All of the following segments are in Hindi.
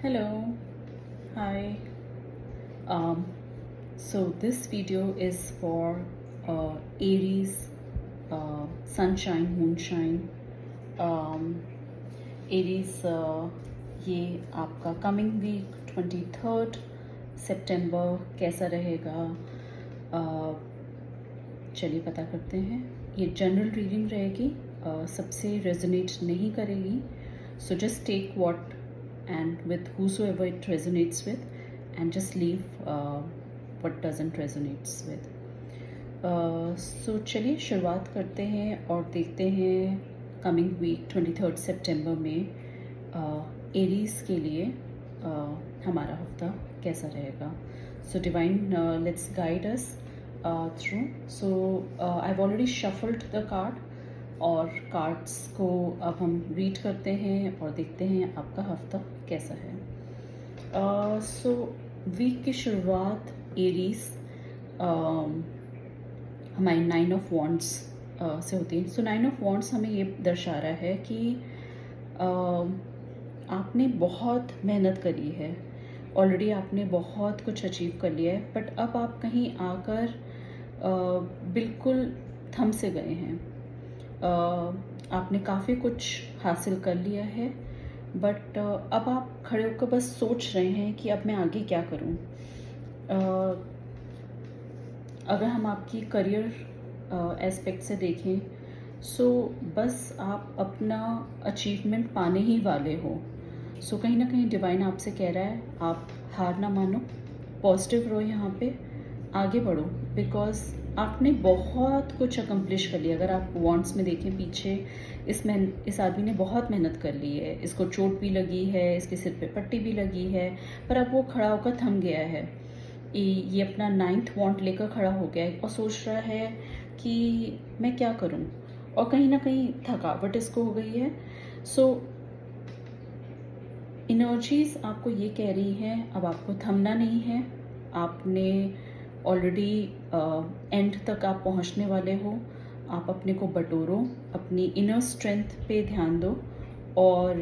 Hello, hi. Um, so this video is for Aries, sunshine, moonshine. Aries, ये आपका कमिंग वीक 23rd सितंबर कैसा रहेगा? चलिए पता करते हैं। ये जनरल रीडिंग रहेगी, सबसे रेजोनेट नहीं करेगी. So just take what and with whosoever it resonates with and just leave what doesn't resonates with. So चलिए शुरुआत करते हैं और देखते हैं कमिंग वीक 23rd सितंबर में एरीज के लिए हमारा हफ्ता कैसा रहेगा. So divine let's guide us through. So I have already shuffled the card और कार्ड्स को अब हम रीड करते हैं और देखते हैं आपका हफ्ता कैसा है. सो वीक की शुरुआत एरीज हमारी 9 ऑफ वॉन्ड्स से होती है. सो 9 ऑफ वॉन्ड्स हमें ये दर्शा रहा है कि आपने बहुत मेहनत करी है, ऑलरेडी आपने बहुत कुछ अचीव कर लिया है, बट अब आप कहीं आकर बिल्कुल थम से गए हैं. आपने काफ़ी कुछ हासिल कर लिया है, बट अब आप खड़े होकर बस सोच रहे हैं कि अब मैं आगे क्या करूं. अगर हम आपकी करियर एस्पेक्ट से देखें, सो बस आप अपना अचीवमेंट पाने ही वाले हो. सो कहीं ना कहीं डिवाइन आपसे कह रहा है आप हार ना मानो, पॉजिटिव रहो, यहाँ पे आगे बढ़ो, बिकॉज आपने बहुत कुछ अकम्प्लिश कर लिया. अगर आप वॉन्ट्स में देखें पीछे, इस आदमी ने बहुत मेहनत कर ली है. इसको चोट भी लगी है, इसके सिर पे पट्टी भी लगी है, पर अब वो खड़ा होकर थम गया है. ये अपना 9th वॉन्ट लेकर खड़ा हो गया है और सोच रहा है कि मैं क्या करूं, और कहीं ना कहीं थकावट इसको हो गई है. सो एनर्जीज आपको ये कह रही हैं अब आपको थमना नहीं है. आपने ऑलरेडी एंड तक आप पहुंचने वाले हो. आप अपने को बटोरो, अपनी इनर स्ट्रेंथ पे ध्यान दो, और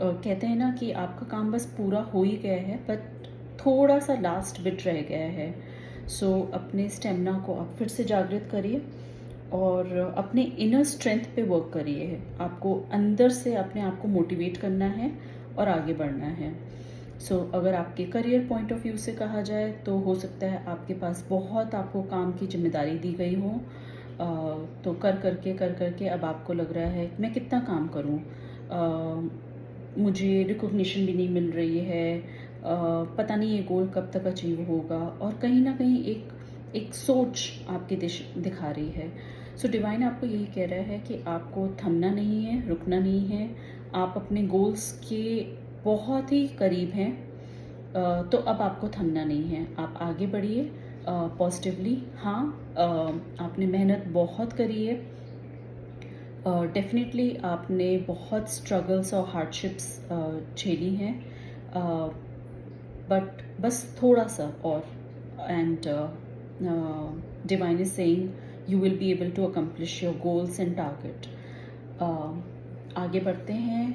कहते हैं ना कि आपका काम बस पूरा हो ही गया है, बट थोड़ा सा लास्ट बिट रह गया है. सो अपने स्टेमिना को आप फिर से जागृत करिए और अपने इनर स्ट्रेंथ पे वर्क करिए. आपको अंदर से अपने आप को मोटिवेट करना है और आगे बढ़ना है. सो अगर आपके करियर पॉइंट ऑफ व्यू से कहा जाए तो हो सकता है आपके पास बहुत आपको काम की जिम्मेदारी दी गई हो, तो कर करके अब आपको लग रहा है मैं कितना काम करूं, मुझे रिकॉग्निशन भी नहीं मिल रही है, पता नहीं ये गोल कब तक अचीव होगा, और कहीं ना कहीं एक सोच आपकी दिखा रही है. सो डिवाइन आपको यही कह रहा है कि आपको थमना नहीं है, रुकना नहीं है. आप अपने गोल्स के बहुत ही करीब हैं, तो अब आपको थमना नहीं है. आप आगे बढ़िए पॉजिटिवली. हाँ, आपने मेहनत बहुत करी है, डेफिनेटली आपने बहुत स्ट्रगल्स और हार्डशिप्स झेली हैं, बट बस थोड़ा सा और, and divine is saying you will be able to accomplish your goals and target. आगे बढ़ते हैं.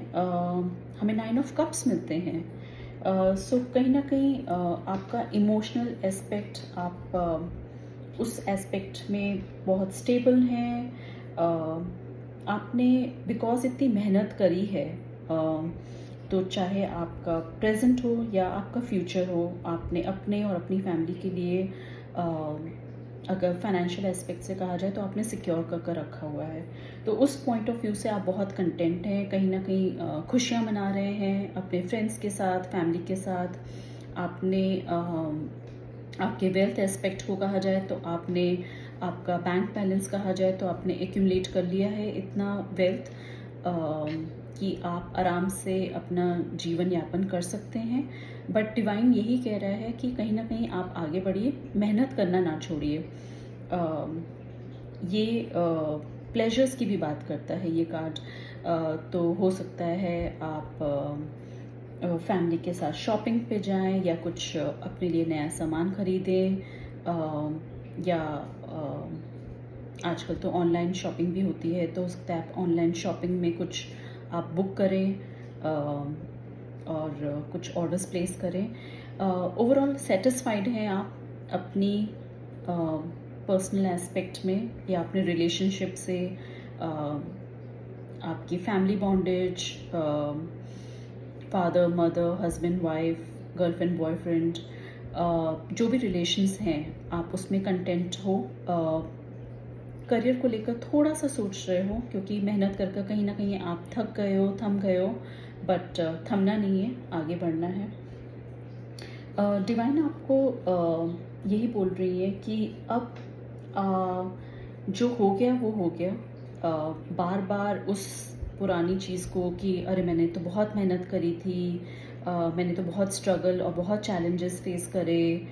हमें 9 ऑफ कप्स मिलते हैं. सो कहीं ना कहीं आपका इमोशनल एस्पेक्ट, आप उस एस्पेक्ट में बहुत स्टेबल हैं. आपने बिकॉज इतनी मेहनत करी है, तो चाहे आपका प्रेजेंट हो या आपका फ्यूचर हो, आपने अपने और अपनी फैमिली के लिए अगर फाइनेंशियल एस्पेक्ट से कहा जाए तो आपने सिक्योर कर रखा हुआ है. तो उस पॉइंट ऑफ व्यू से आप बहुत कंटेंट हैं. कहीं ना कहीं खुशियाँ मना रहे हैं अपने फ्रेंड्स के साथ, फैमिली के साथ. आपने आपके वेल्थ एस्पेक्ट को कहा जाए तो आपने, आपका बैंक बैलेंस कहा जाए तो आपने एक्यूमुलेट कर लिया है इतना वेल्थ कि आप आराम से अपना जीवन यापन कर सकते हैं. बट डिवाइन यही कह रहा है कि कहीं ना कहीं आप आगे बढ़िए, मेहनत करना ना छोड़िए. ये प्लेजर्स की भी बात करता है ये कार्ड. तो हो सकता है आप फैमिली के साथ शॉपिंग पे जाएं या कुछ अपने लिए नया सामान खरीदें, या आजकल तो ऑनलाइन शॉपिंग भी होती है, तो हो सकता है आप ऑनलाइन शॉपिंग में कुछ आप बुक करें. और कुछ ऑर्डर्स प्लेस करें। ओवरऑल सेटिस्फाइड हैं आप अपनी पर्सनल एस्पेक्ट में या अपने रिलेशनशिप से, आपकी family bondage, father mother, husband wife, girlfriend boyfriend, जो भी रिलेशंस हैं आप उसमें कंटेंट हो। करियर को लेकर थोड़ा सा सोच रहे हो क्योंकि मेहनत कर कहीं ना कहीं आप थक गए हो, थम गए हो, बट थमना नहीं है, आगे बढ़ना है। डिवाइन आपको यही बोल रही है कि अब जो हो गया वो हो गया। बार बार उस पुरानी चीज़ को कि अरे मैंने तो बहुत मेहनत करी थी, मैंने तो बहुत स्ट्रगल और बहुत चैलेंजेस फेस करे,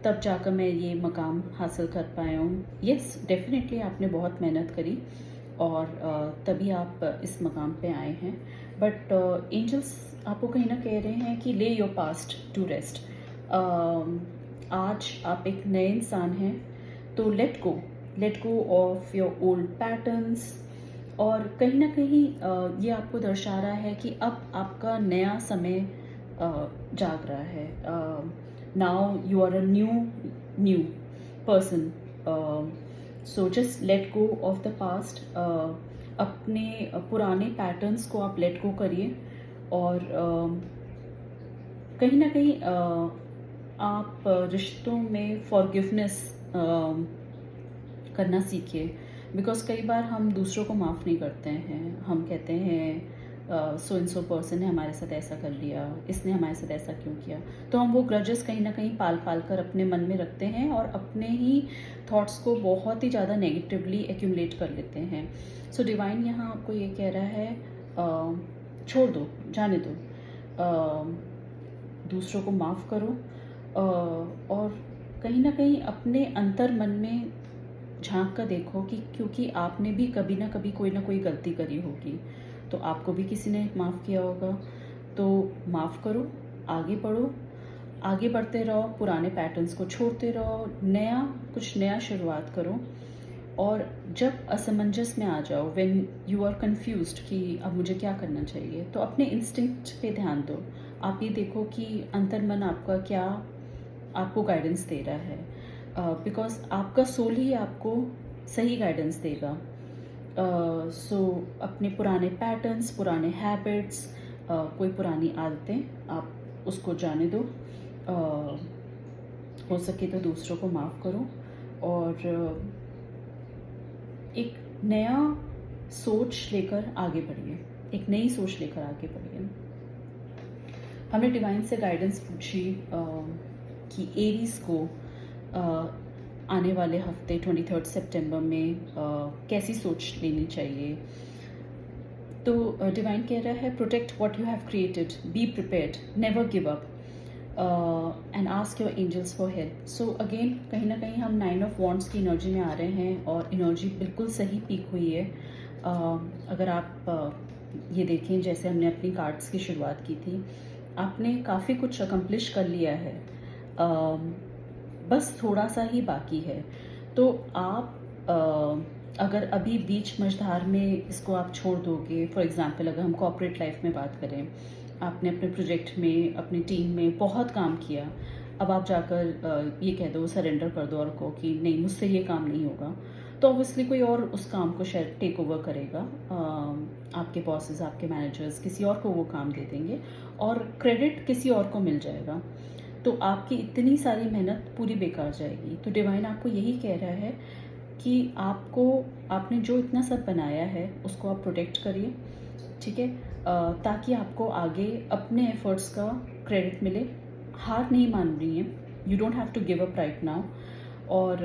तब जाकर मैं ये मकाम हासिल कर पाया हूँ। यस, डेफिनेटली आपने बहुत मेहनत करी और तभी आप इस मकाम पे आए हैं। बट एंजल्स आपको कहीं ना कह रहे हैं कि ले योर पास्ट टू रेस्ट। आज आप एक नए इंसान हैं, तो late go of your old patterns. और कहीं ना कहीं ये आपको दर्शा रहा है कि अब आपका नया समय जाग रहा है। Now you are a new person, so just let go of the past. अपने पुराने पैटर्न्स को आप लेट गो करिए और कहीं ना कहीं आप रिश्तों में फॉरगिवनेस करना सीखिए। बिकॉज कई बार हम दूसरों को माफ़ नहीं करते हैं। हम कहते हैं सो एंड सो पर्सन ने हमारे साथ ऐसा कर लिया, इसने हमारे साथ ऐसा क्यों किया। तो हम वो ग्रजेस कहीं ना कहीं पाल पाल कर अपने मन में रखते हैं और अपने ही थॉट्स को बहुत ही ज़्यादा नेगेटिवली एक्यूमुलेट कर लेते हैं। सो डिवाइन यहाँ आपको ये कह रहा है, छोड़ दो, जाने दो, दूसरों को माफ़ करो और कहीं ना कहीं अपने अंतर मन में झांक कर देखो कि क्योंकि आपने भी कभी ना कभी कोई ना कोई गलती करी होगी, तो आपको भी किसी ने माफ़ किया होगा। तो माफ़ करो, आगे बढ़ो, आगे बढ़ते रहो, पुराने पैटर्न्स को छोड़ते रहो, कुछ नया शुरुआत करो। और जब असमंजस में आ जाओ, व्हेन यू आर कन्फ्यूज्ड कि अब मुझे क्या करना चाहिए, तो अपने इंस्टिंक्ट पे ध्यान दो। आप ये देखो कि अंतर्मन आपका क्या आपको गाइडेंस दे रहा है, बिकॉज आपका सोल ही आपको सही गाइडेंस देगा। सो अपने पुराने पैटर्न्स, पुराने हैबिट्स, कोई पुरानी आदतें आप उसको जाने दो। हो सके तो दूसरों को माफ़ करो और एक नया सोच लेकर आगे बढ़िए, एक नई सोच लेकर आगे बढ़िए। हमने डिवाइन से गाइडेंस पूछी कि एरीज को आने वाले हफ्ते 23 सितंबर में कैसी सोच लेनी चाहिए। तो डिवाइन कह रहा है, protect what you have created, be prepared, never give up and ask your angels for help. So again कहीं ना कहीं हम 9 ऑफ वॉन्ड्स की एनर्जी में आ रहे हैं और एनर्जी बिल्कुल सही पीक हुई है। अगर आप ये देखें, जैसे हमने अपनी कार्ड्स की शुरुआत की थी, आपने काफ़ी कुछ अकम्प्लिश कर लिया है, बस थोड़ा सा ही बाकी है। तो आप अगर अभी बीच मझधार में इसको आप छोड़ दोगे, फॉर एग्जांपल अगर हम कॉर्पोरेट लाइफ में बात करें, आपने अपने प्रोजेक्ट में, अपनी टीम में बहुत काम किया, अब आप जाकर ये कह दो, सरेंडर कर दो और को कि नहीं, मुझसे ये काम नहीं होगा, तो ऑब्वियसली कोई और उस काम को शायद टेक ओवर करेगा। आपके बॉसेस, आपके मैनेजर्स किसी और को वो काम दे देंगे और क्रेडिट किसी और को मिल जाएगा, तो आपकी इतनी सारी मेहनत पूरी बेकार जाएगी। तो डिवाइन आपको यही कह रहा है कि आपने जो इतना सब बनाया है उसको आप प्रोटेक्ट करिए, ठीक है, ताकि आपको आगे अपने एफर्ट्स का क्रेडिट मिले। हार नहीं मान रही हैं, you don't have to give up right now. और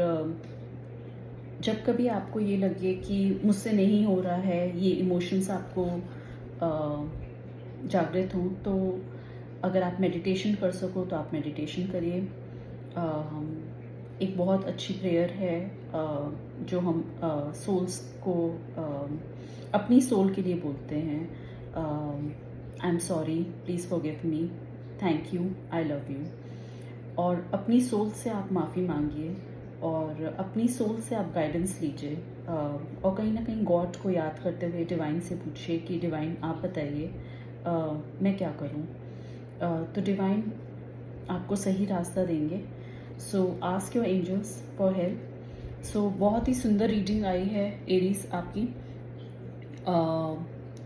जब कभी आपको ये लगे कि मुझसे नहीं हो रहा है, ये इमोशंस आपको जागृत हों, तो अगर आप मेडिटेशन कर सको तो आप मेडिटेशन करिए। एक बहुत अच्छी प्रेयर है जो हम सोल्स को अपनी सोल के लिए बोलते हैं, I am sorry, please forgive me, thank you, I love you. और अपनी सोल से आप माफ़ी मांगिए और अपनी सोल से आप गाइडेंस लीजिए, और कहीं ना कहीं गॉड को याद करते हुए डिवाइन से पूछिए कि डिवाइन आप बताइए मैं क्या करूं? तो डिवाइन आपको सही रास्ता देंगे। So ask your angels for help. So बहुत ही सुंदर रीडिंग आई है एरीज आपकी।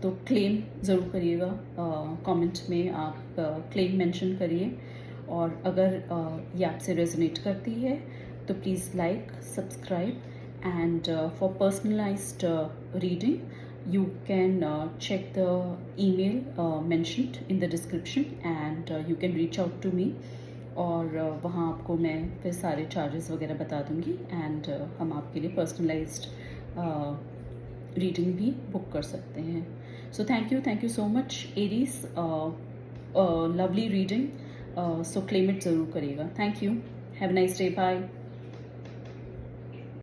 तो क्लेम ज़रूर करिएगा, कमेंट में आप क्लेम मेंशन करिए। और अगर ये आपसे रेजोनेट करती है तो please like, subscribe, and for personalised reading you can check the email mentioned in the description, and you can reach out to me। और वहाँ आपको मैं फिर सारे चार्जेस वगैरह बता दूँगी, एंड हम आपके लिए पर्सनलाइज्ड रीडिंग भी बुक कर सकते हैं। So thank you so much Aries, lovely reading. So claim it ज़रूर करिएगा। Thank you, have a nice day, bye.